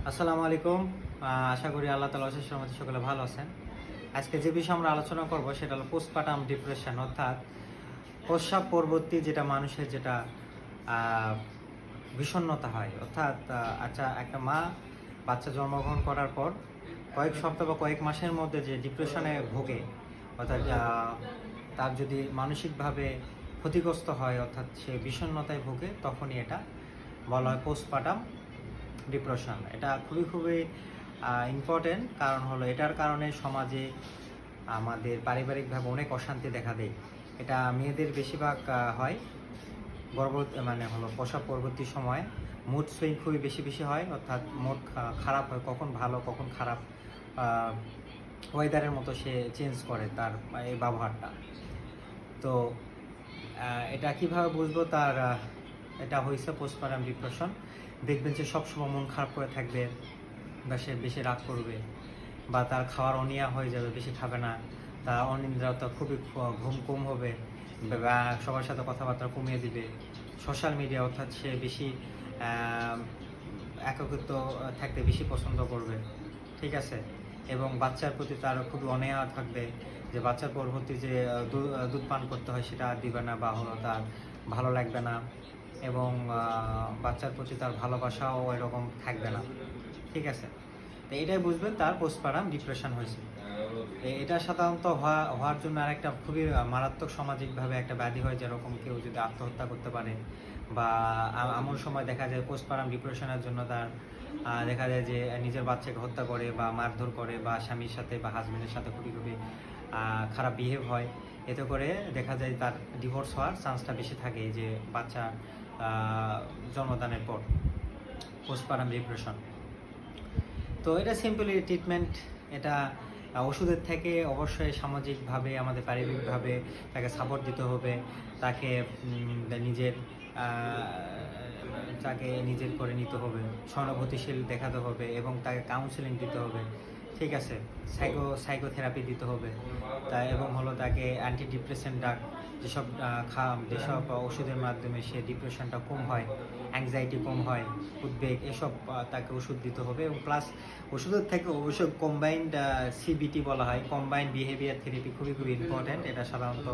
আসসালামু আলাইকুম। আশা করি আল্লাহ তাআলার অশেষ রহমতে সকলে ভালো আছেন। আজকে যে বিষয়ে আমরা আলোচনা করব সেটা হলো পোস্টপার্টাম ডিপ্রেশন, অর্থাৎ প্রসব পরবর্তী যেটা মানুষের যেটা আহ, বিষণ্ণতা হয়। অর্থাৎ আচ্ছা, একটা মা বাচ্চা জন্মগ্রহণ করার পর কয়েক সপ্তাহ বা কয়েক মাসের মধ্যে যে ডিপ্রেশনে ভোগে, অর্থাৎ তার যদি মানসিকভাবে ক্ষতিগ্রস্ত হয়, অর্থাৎ সে বিষণ্ণতায় ভোগে, তখনই এটা বলা হয় পোস্টপার্টাম ডিপ্রেশন। এটা খুবই খুবই ইম্পর্টেন্ট, কারণ হলো এটার কারণে সমাজে আমাদের পারিবারিকভাবে অনেক অশান্তি দেখা দেয়। এটা মেয়েদের বেশিরভাগ হয় গর্ভবতী, মানে হলো প্রসব পরবর্তী সময় মুড সুইং খুবই বেশি বেশি হয়, অর্থাৎ মুড খারাপ হয়, কখন ভালো কখন খারাপ, ওয়েদারের মতো সে চেঞ্জ করে তার এই ব্যবহারটা। তো এটা কিভাবে বুঝবো তার এটা হয়েছে পোস্টপার্টাম ডিপ্রেশন? দেখবেন যে সবসময় মন খারাপ করে থাকবে, বা সে বেশি রাগ করবে, বা তার খাওয়ার অনীহা হয়ে যাবে, বেশি খাবে না, তার অনিদ্রাতা খুবই ঘুম কম হবে, বা সবার সাথে কথাবার্তা কমিয়ে দিবে, সোশ্যাল মিডিয়া অর্থাৎ সে বেশি একাকিত্ব থাকতে বেশি পছন্দ করবে, ঠিক আছে। এবং বাচ্চার প্রতি তার খুবই অনীহা থাকবে, যে বাচ্চার পরবর্তী যে দুধ পান করতে হয় সেটা আর দিবে না, বা হলো তার ভালো লাগবে না, এবং বাচ্চার প্রতি তার ভালোবাসাও এরকম থাকবে না, ঠিক আছে। তো এটাই বুঝবেন তার পোস্টপার্টাম ডিপ্রেশন হয়েছে। এটা সাধারণত হওয়ার জন্য আরেকটা খুবই মারাত্মক সামাজিকভাবে একটা ব্যাধি হয়, যেরকম কেউ যদি আত্মহত্যা করতে পারে, বা এমন সময় দেখা যায় পোস্টপার্টাম ডিপ্রেশনের জন্য তার দেখা যায় যে নিজের বাচ্চাকে হত্যা করে, বা মারধর করে, বা স্বামীর সাথে বা হাজবেন্ডের সাথে খুবই খুবই খারাপ বিহেভ হয়। এতে করে দেখা যায় তার ডিভোর্স হওয়ার চান্সটা বেশি থাকে, যে বাচ্চা জন্মদানের পর পোস্টপার্টাম ডিপ্রেশন। তো এটা সিম্পলি ট্রিটমেন্ট। এটা ওষুধের থেকে অবশ্যই সামাজিকভাবে, আমাদের পারিবারিকভাবে তাকে সাপোর্ট দিতে হবে, তাকে নিজের তাকে নিজের করে নিতে হবে, সহানুভূতিশীল দেখাতে হবে, এবং তাকে কাউন্সেলিং দিতে হবে, ঠিক আছে। সাইকোথেরাপি দিতে হবে এবং হলো তাকে অ্যান্টি ডিপ্রেশন যেসব ওষুধের মাধ্যমে সে ডিপ্রেশনটা কম হয়, অ্যাংজাইটি কম হয়, উদ্বেগ, এসব তাকে ওষুধ দিতে হবে। এবং প্লাস ওষুধের থেকে অবশ্যই কম্বাইন্ড সিবিটি বলা হয়, কম্বাইন্ড বিহেভিয়ার থেরাপি, খুবই খুবই ইম্পর্ট্যান্ট। এটা সাধারণত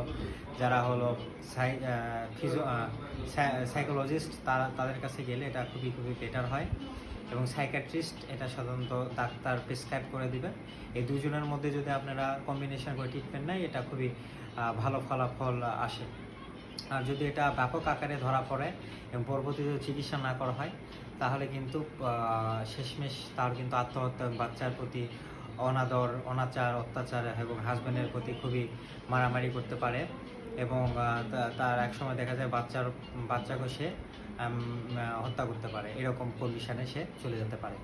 যারা হলো সাইকোলজিস্ট তাদের কাছে গেলে এটা খুবই খুবই বেটার হয়, এবং সাইকিয়াট্রিস্ট এটা সাধারণত ডাক্তার প্রেসক্রাইব করে দিবে। এই দুজনের মধ্যে যদি আপনারা কম্বিনেশন করে ট্রিটমেন্ট নেয়, এটা খুবই ভালো ফলাফল আসে। আর যদি এটা ব্যাপক আকারে ধরা পড়ে এবং পরবর্তীতে চিকিৎসা না করা হয়, তাহলে কিন্তু শেষমেশ তার কিন্তু আত্মহত্যা, বাচ্চার প্রতি অনাচার, অত্যাচার, এবং হাজব্যান্ডের প্রতি খুবই মারামারি করতে পারে, এবং তার একসময় দেখা যায় বাচ্চাকে সে হত্যা করতে পারে, এরকম কন্ডিশনে সে চলে যেতে পারে।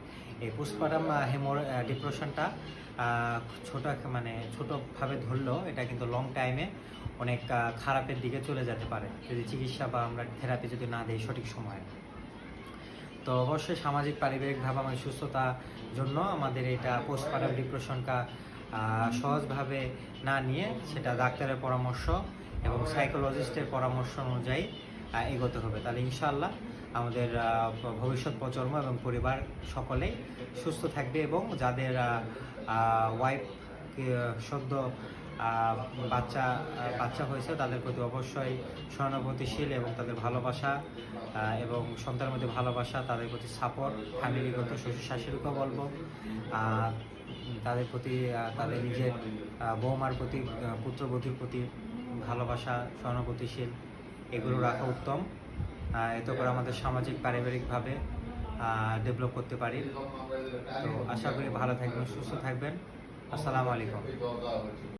এই পোস্টপার্টাম ডিপ্রেশনটা ছোটোভাবে ধরলেও এটা কিন্তু লং টাইমে অনেক খারাপের দিকে চলে যেতে পারে, যদি চিকিৎসা বা আমরা থেরাপি যদি না দিই সঠিক সময়ে। তো অবশ্যই সামাজিক পারিবারিকভাবে আমাদের সুস্থতার জন্য আমাদের এটা পোস্টপার্টাম ডিপ্রেশনটা সহজভাবে না নিয়ে সেটা ডাক্তারের পরামর্শ এবং সাইকোলজিস্টের পরামর্শ অনুযায়ী এগোতে হবে। তাহলে ইনশাআল্লাহ আমাদের ভবিষ্যৎ প্রজন্ম এবং পরিবার সকলেই সুস্থ থাকবে, এবং যাদের ওয়াইফ সদ্য বাচ্চা হয়েছে তাদের প্রতি অবশ্যই সহানুভূতিশীল, এবং তাদের ভালোবাসা এবং সন্তানের মধ্যে ভালোবাসা, তাদের প্রতি সাপোর্ট, ফ্যামিলিগত শ্বশুর শাশুড়িকেও বলবো তাদের প্রতি, তাদের নিজের বৌমার প্রতি, পুত্রবধূর প্রতি ভালোবাসা, সহানুভূতিশীল, এগুলো রাখা উত্তম। এতে করে আমাদের সামাজিক পারিবারিকভাবে ডেভেলপ করতে পারি। তো আশা করি ভালো থাকবেন, সুস্থ থাকবেন। আসসালামু আলাইকুম।